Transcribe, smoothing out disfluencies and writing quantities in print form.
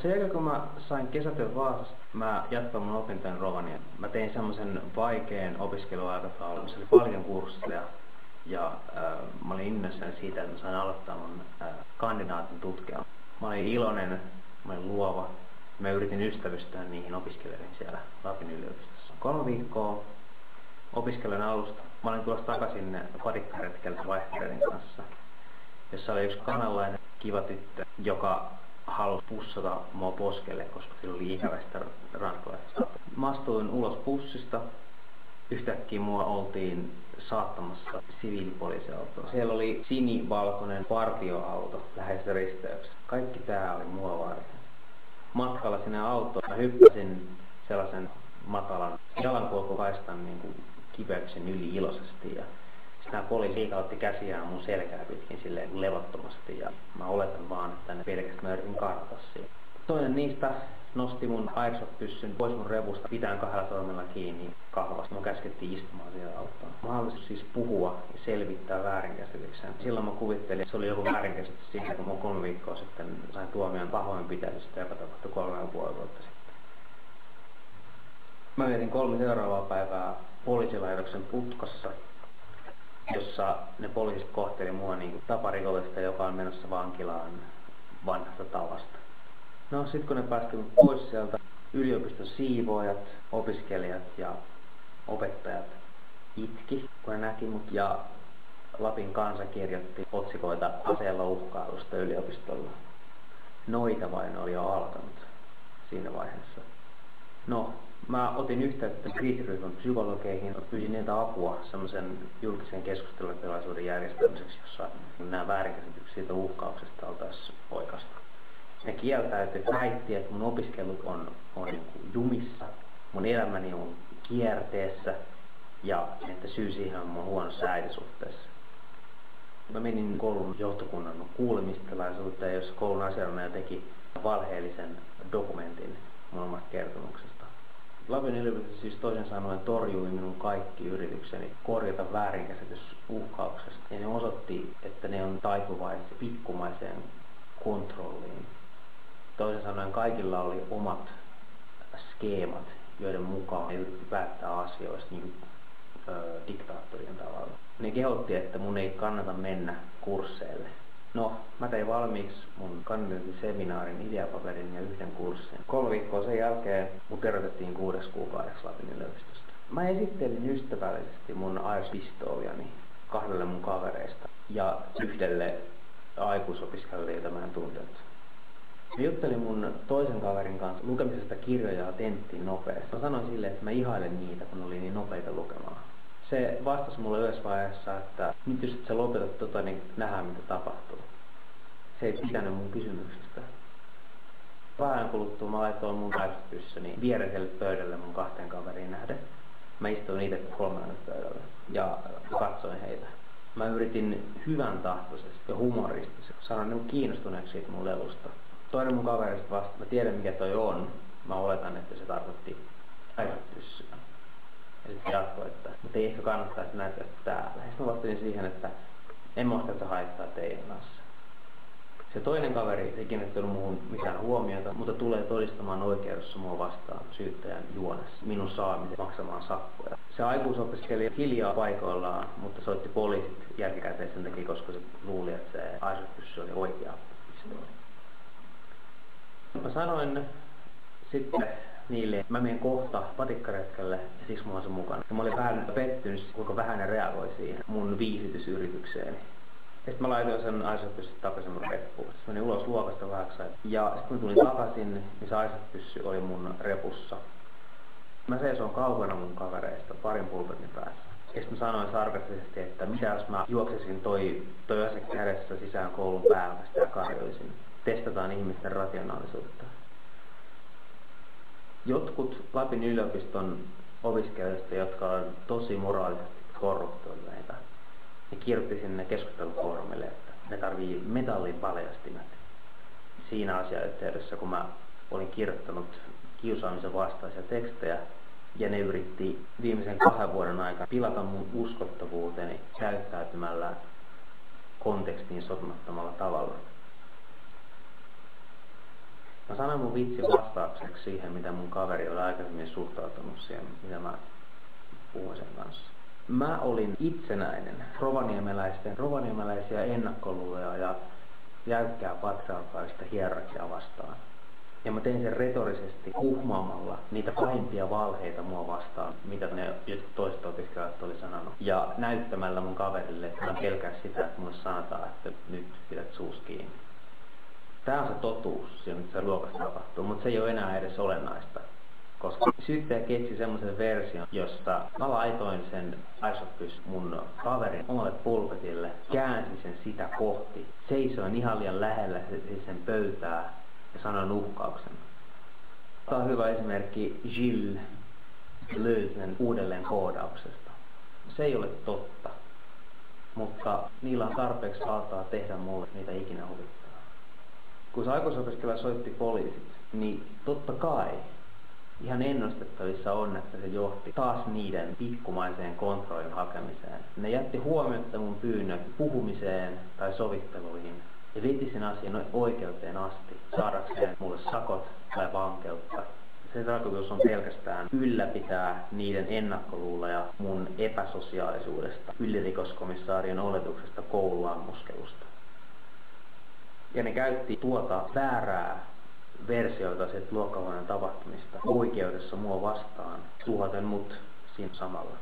Sen jälkeen kun mä sain kesätyön Vaasasta, mä jatkoin mun opintojen Rovaniemellä. Mä tein semmoisen vaikean opiskeluaikataulun, se oli paljon kursseja. Ja mä olin innoissani siitä, että mä sain aloittaa mun kandidaatin tutkijan. Mä olin iloinen, mä olin luova. Mä yritin ystävystyä niihin opiskelijoihin siellä Lapin yliopistossa. 3 viikkoa opiskelijan alusta. Mä olin tulossa takaisin patikkaretkellä vaihtoehdon kanssa, jossa oli yksi kanalainen kiva tyttö, joka halusi pussata mua poskelle, koska sillä oli ikävästä ranskalaisesta. Mä astuin ulos bussista. Yhtäkkiä mua oltiin saattamassa siviilipoliisiautoon. Siellä oli sinivalkoinen partioauto läheisessä risteyksessä. Kaikki tää oli mua varten. Matkalla sinne autoon mä hyppäsin sellaisen matalan jalankulkukaistan kiveyksen yli iloisesti. Ja sitten nämä poliisi liikautti käsiään mun selkää pitkin silleen levottomasti. Ja mä oletan vaan, että ne pelkästään mä yritin karata siihen. Toinen niistä nosti mun airsoft-pyssyn pois mun revusta, pitäen 2 sormella kiinni kahvasta. Mä käskettiin istumaan siellä autoon. Mä halusin siis puhua ja selvittää väärinkäsityksen. Silloin mä kuvittelin, että se oli joku väärinkäsitys siitä, kun mä 3 viikkoa sitten sain tuomion pahoinpitelystä, joka tapahtui 3,5 vuotta sitten. Mä vietin 3 seuraavaa päivää poliisilaitoksen putkassa, jossa ne poliisit kohteli mua niin kuin taparikollista, joka on menossa vankilaan vanhasta tavasta. No sit kun ne päästi mut pois sieltä, yliopiston siivoojat, opiskelijat ja opettajat itki, kun ne näki mut, ja Lapin kansa kirjoitti otsikoita aseella uhkailusta yliopistolla. Noita vain oli jo alkanut siinä vaiheessa. No, mä otin yhteyttä kriisiryhmän psykologeihin, pyysin niiltä apua semmoisen julkisen keskustelutilaisuuden järjestämiseksi, jossa nämä väärinkäsitykset siitä uhkauksesta oltaisiin oikaistu. Ne kieltäytyi, väitti, että mun opiskelut on jumissa, mun elämäni on kierteessä ja että syy siihen on mun huonossa äitisuhteessa. Mä menin koulun johtokunnan kuulemistilaisuuteen, jossa koulun asianajaja teki valheellisen dokumentin mun omasta kertomuksesta. Lapin yliopisto siis toisin sanoen torjui minun kaikki yritykseni korjata väärinkäsitys uhkauksesta. Ja ne osoitti, että ne on taipuvaisia pikkumaiseen kontrolliin. Toisin sanoen kaikilla oli omat skeemat, joiden mukaan ne yritti päättää asioista niin diktaattorien tavalla. Ne kehotti, että mun ei kannata mennä kursseille. No, mä tein valmiiksi mun kandidaatin-seminaarin, ideapaperin ja 1 kurssin. 3 viikkoa sen jälkeen mut erotettiin 6 kuukaudeksi Lapin yliopistosta. Mä esittelin ystävällisesti mun airsoft-pistooliani 2 mun kavereista ja 1 aikuisopiskelijalle, jota mä en tuntenut. Mä juttelin mun toisen kaverin kanssa lukemisesta kirjoja tenttiin nopeasti. Mä sanoin sille, että mä ihailen niitä, kun ne oli niin nopeita lukemaan. Se vastasi mulle yhdessä vaiheessa, että nyt jos et sä lopetat niin nähdään mitä tapahtuu. Se ei pitänyt mun kysymyksestä. Vähän kuluttua mä laitoin mun airsoft-pyssyni viereiselle pöydälle mun 2 kaveriin nähden. Mä istuin itse 3. pöydälle ja katsoin heitä. Mä yritin hyvän tahtoisesti ja humoristisesti saada ne kiinnostuneeksi siitä mun lelusta. Toinen mun kaverista vasta, mä tiedän mikä toi on. Mä oletan, että se tarkoitti airsoft-pyssyä. Ja sitten jatkoi, mutta ei ehkä kannattaisi näyttää täällä. Ja sitten mä vastasin siihen, että en mä sitä haittaa teidän kanssa. Se toinen kaveri ei kiinnittänyt muuhun mitään huomiota, mutta tulee todistamaan oikeudessa mua vastaan syyttäjän juonessa minun saamisen maksamaan sakkoja. Se aikuisopiskelija hiljaa paikoillaan, mutta soitti poliisit jälkikäteen sen takia, koska se luuli, että se airsoft-pyssy oli oikea pistooli. Mä sanoin sitten niille, että mä menen kohta patikkaretkelle ja siksi mulla on se mukana. Ja mä olin vähän pettynyt, kuinka vähän ne reagoi siihen mun viisytysyritykseeni. Ja sitten mä laitoin sen airsoft-pyssyn takaisin mun reppuun. Sitten menin ulos luokasta vähäksi. Ja sitten kun tulin takaisin, niin se airsoft-pyssy oli mun repussa. Mä seisoin kaukana mun kavereista 2 pulpetin päässä. Ja sitten mä sanoin sarkastisesti, että mitä jos mä juoksesin toi ase kädessä sisään koulun päämästä ja karjoisin. Testataan ihmisten rationaalisuutta. Jotkut Lapin yliopiston opiskelijoista, jotka on tosi moraalisesti korruptoituneita, ne kirjoitti sinne keskustelufoorumille, että ne tarvii metallin paljastimet. Siinä asiayhteydessä, kun mä olin kirjoittanut kiusaamisen vastaisia tekstejä, ja ne yritti viimeisen 2 vuoden aikana pilata mun uskottavuuteni käyttäytymällä kontekstiin sopimattomalla tavalla. Mä sanoin mun vitsin vastaukseksi siihen, mitä mun kaveri oli aikaisemmin suhtautunut siihen, mitä mä puhuin sen kanssa. Mä olin itsenäinen rovaniemeläisiä ennakkoluuloja ja jäykkää patriarkaalista hierarkiaa vastaan. Ja mä tein sen retorisesti uhmaamalla niitä pahimpia valheita mua vastaan, mitä ne jotkut toiset opiskelijat oli sanonut. Ja näyttämällä mun kaverille, että mä pelkään sitä, että mulle sanotaan, että nyt pidät suus kiinni. Tää on se totuus, mitä se luokassa tapahtuu, mutta se ei ole enää edes olennaista. Koska syyttäjä keksi semmoisen version, josta mä laitoin sen aisopys mun kaverin omalle pulpetille, käänsin sen sitä kohti, seisoin ihan liian lähellä sen pöytää ja sanoin uhkauksen. Tämä on hyvä esimerkki Gilles Deleuzen uudelleen koodauksesta. Se ei ole totta, mutta niillä on tarpeeksi valtaa tehdä mulle niitä ikinä huvittaa. Kun se aikuisopiskelija soitti poliisit, niin totta kai ihan ennustettavissa on, että se johti taas niiden pikkumaiseen kontrollin hakemiseen. Ne jätti huomiota mun pyynnöt puhumiseen tai sovitteluihin ja veti sen asian oikeuteen asti saadakseen mulle sakot tai vankeutta. Se tarkoitus on pelkästään ylläpitää niiden ennakkoluuloja mun epäsosiaalisuudesta, ylirikoskomissaarion oletuksesta kouluammuskelusta. Ja ne käytti tuota väärää versioita sieltä luokkahuoneen tapahtumista oikeudessa mua vastaan, tuhoten mut siinä samalla.